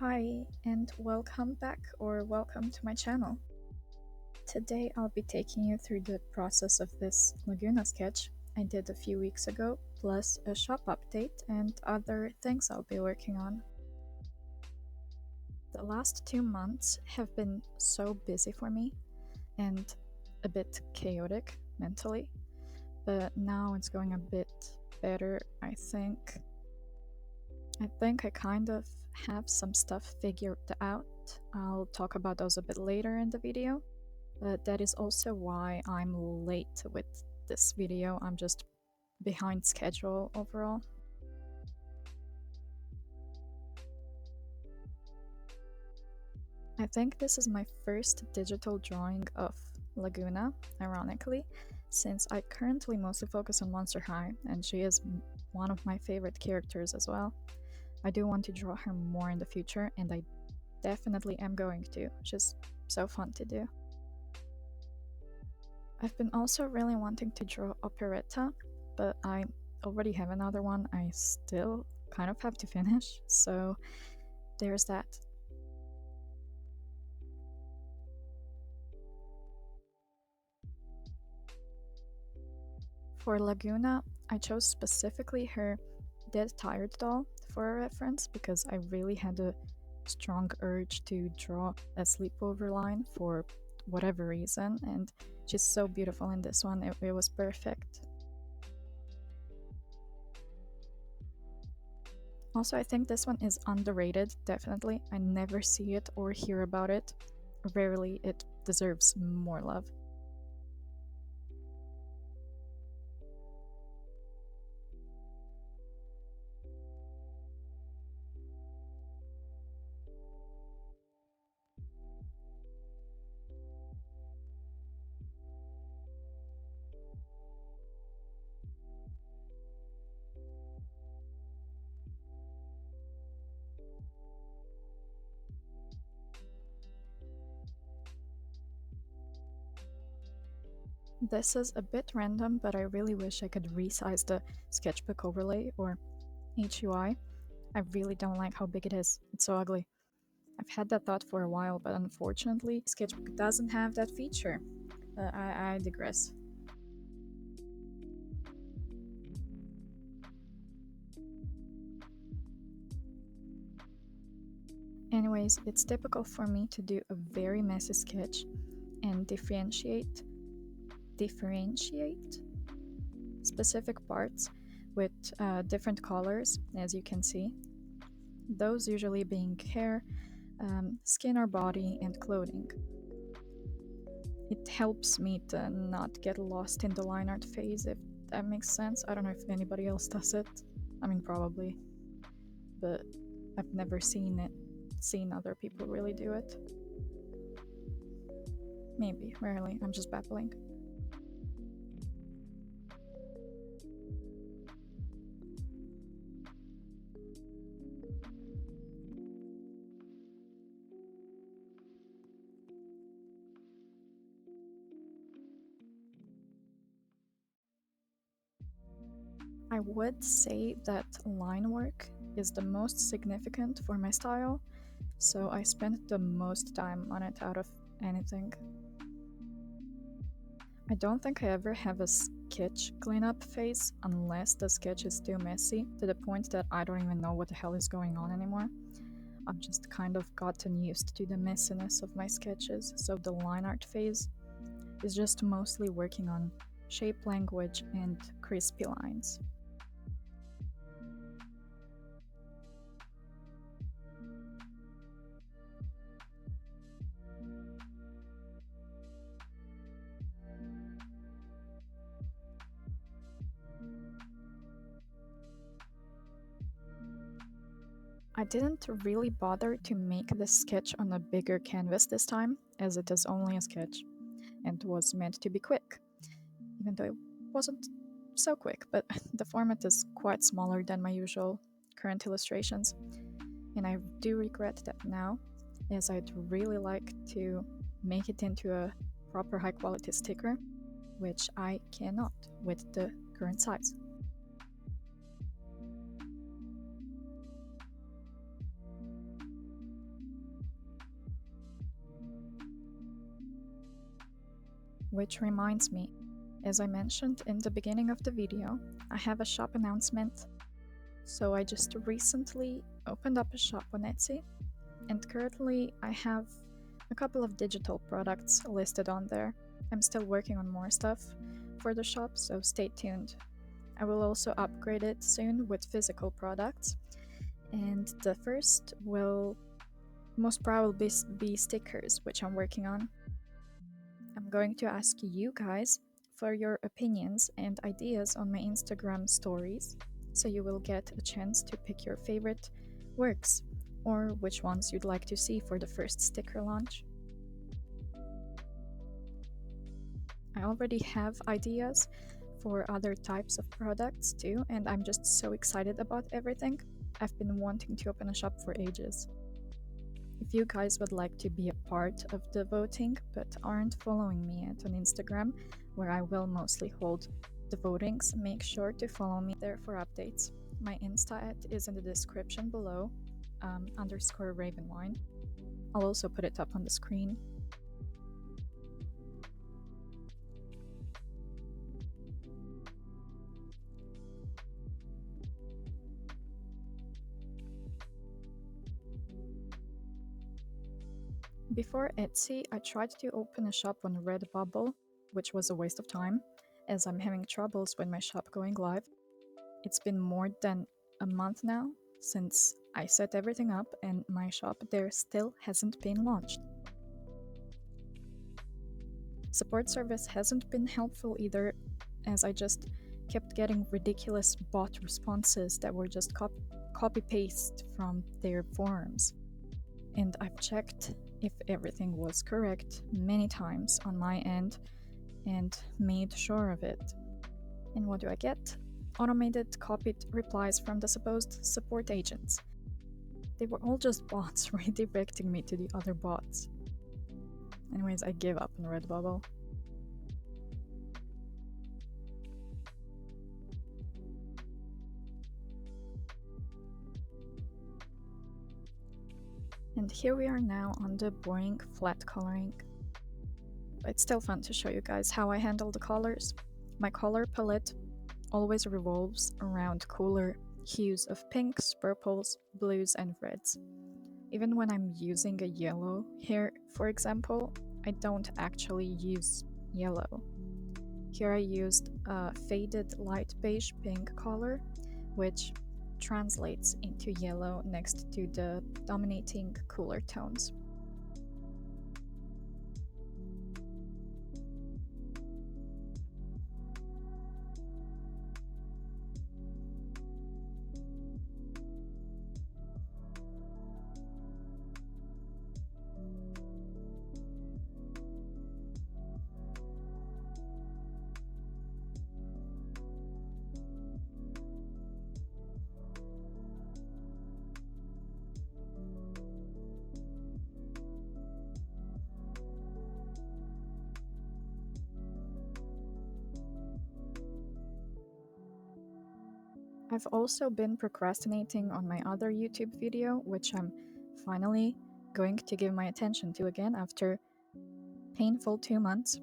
Hi, and welcome back or welcome to my channel. Today I'll be taking you through the process of this Lagoona sketch I did a few weeks ago, plus a shop update and other things I'll be working on. The last 2 months have been so busy for me and a bit chaotic mentally, but now it's going a bit better, I think. I kind of have some stuff figured out. I'll talk about those a bit later in the video, but that is also why I'm late with this video. I'm just behind schedule overall. I think this is my first digital drawing of Lagoona, ironically, since I currently mostly focus on Monster High, and she is one of my favorite characters as well. I do want to draw her more in the future, and I definitely am going to. She's so fun to do. I've been also really wanting to draw operetta, but I already have another one I still kind of have to finish, so there's that. For Lagoona, I chose specifically her Dead Tired doll for a reference because I really had a strong urge to draw a sleepover line for whatever reason, and she's so beautiful in this one. It was perfect. Also, I think this one is underrated, definitely. I never see it or hear about it. Rarely. It deserves more love. This is a bit random, but I really wish I could resize the sketchbook overlay, or HUI. I really don't like how big it is. It's so ugly. I've had that thought for a while, but unfortunately, Sketchbook doesn't have that feature. I digress. Anyways, it's typical for me to do a very messy sketch and differentiate specific parts with different colors, as you can see. Those usually being hair, skin or body, and clothing. It helps me to not get lost in the line art phase, if that makes sense. I don't know if anybody else does it. I mean, probably, but I've never seen other people really do it. Maybe, rarely. I'm just babbling. I would say that line work is the most significant for my style, so I spent the most time on it out of anything. I don't think I ever have a sketch cleanup phase unless the sketch is too messy to the point that I don't even know what the hell is going on anymore. I've just kind of gotten used to the messiness of my sketches, so the line art phase is just mostly working on shape language and crispy lines. I didn't really bother to make this sketch on a bigger canvas this time, as it is only a sketch and was meant to be quick, even though it wasn't so quick, but the format is quite smaller than my usual current illustrations, and I do regret that now, as I'd really like to make it into a proper high quality sticker, which I cannot with the current size. Which reminds me, as I mentioned in the beginning of the video, I have a shop announcement. So I just recently opened up a shop on Etsy, and currently I have a couple of digital products listed on there. I'm still working on more stuff for the shop, so stay tuned. I will also upgrade it soon with physical products, and the first will most probably be stickers, which I'm working on. I'm going to ask you guys for your opinions and ideas on my Instagram stories, so you will get a chance to pick your favorite works or which ones you'd like to see for the first sticker launch. I already have ideas for other types of products too, and I'm just so excited about everything. I've been wanting to open a shop for ages. If you guys would like to be a part of the voting but aren't following me yet on Instagram, where I will mostly hold the votings, make sure to follow me there for updates. My Insta is in the description below, _Ravenwine. I'll also put it up on the screen. Before Etsy, I tried to open a shop on Redbubble, which was a waste of time, as I'm having troubles with my shop going live. It's been more than a month now since I set everything up, and my shop there still hasn't been launched. Support service hasn't been helpful either, as I just kept getting ridiculous bot responses that were just copy-paste from their forums. And I've checked if everything was correct many times on my end and made sure of it. And what do I get? Automated copied replies from the supposed support agents. They were all just bots redirecting me to the other bots. Anyways, I gave up on Redbubble. And here we are now on the boring flat coloring. It's still fun to show you guys how I handle the colors. My color palette always revolves around cooler hues of pinks, purples, blues, and reds. Even when I'm using a yellow here, for example, I don't actually use yellow. Here I used a faded light beige pink color, which translates into yellow next to the dominating cooler tones. I've also been procrastinating on my other YouTube video, which I'm finally going to give my attention to again after painful 2 months,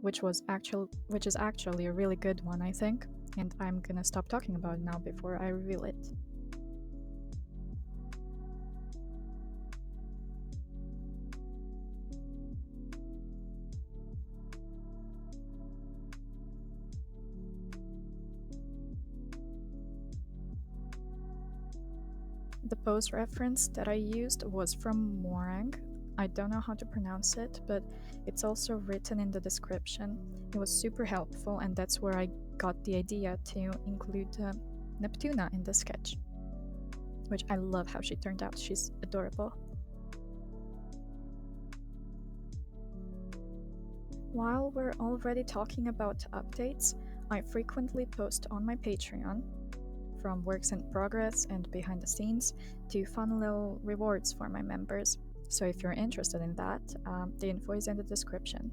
which is actually a really good one, I think, and I'm gonna stop talking about it now before I reveal it. The pose reference that I used was from Morrang. I don't know how to pronounce it, but it's also written in the description. It was super helpful, and that's where I got the idea to include Neptuna in the sketch, which I love how she turned out. She's adorable. While we're already talking about updates, I frequently post on my Patreon, from works in progress and behind the scenes to fun little rewards for my members. So if you're interested in that, the info is in the description.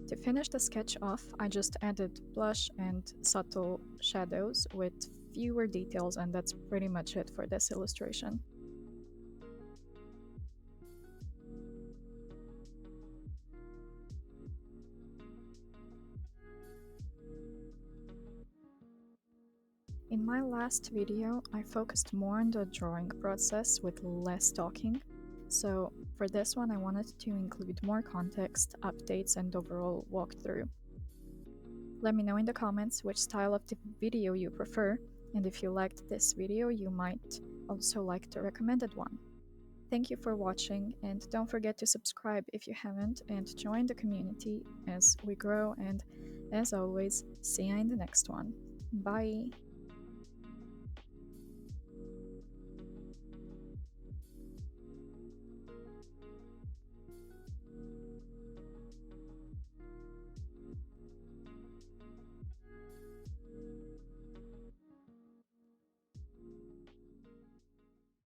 To finish the sketch off, I just added blush and subtle shadows with fewer details, and that's pretty much it for this illustration. In my last video, I focused more on the drawing process with less talking. So for this one, I wanted to include more context, updates, and overall walkthrough. Let me know in the comments which style of the video you prefer, and if you liked this video, you might also like the recommended one. Thank you for watching, and don't forget to subscribe if you haven't, and join the community as we grow, and as always, see you in the next one. Bye!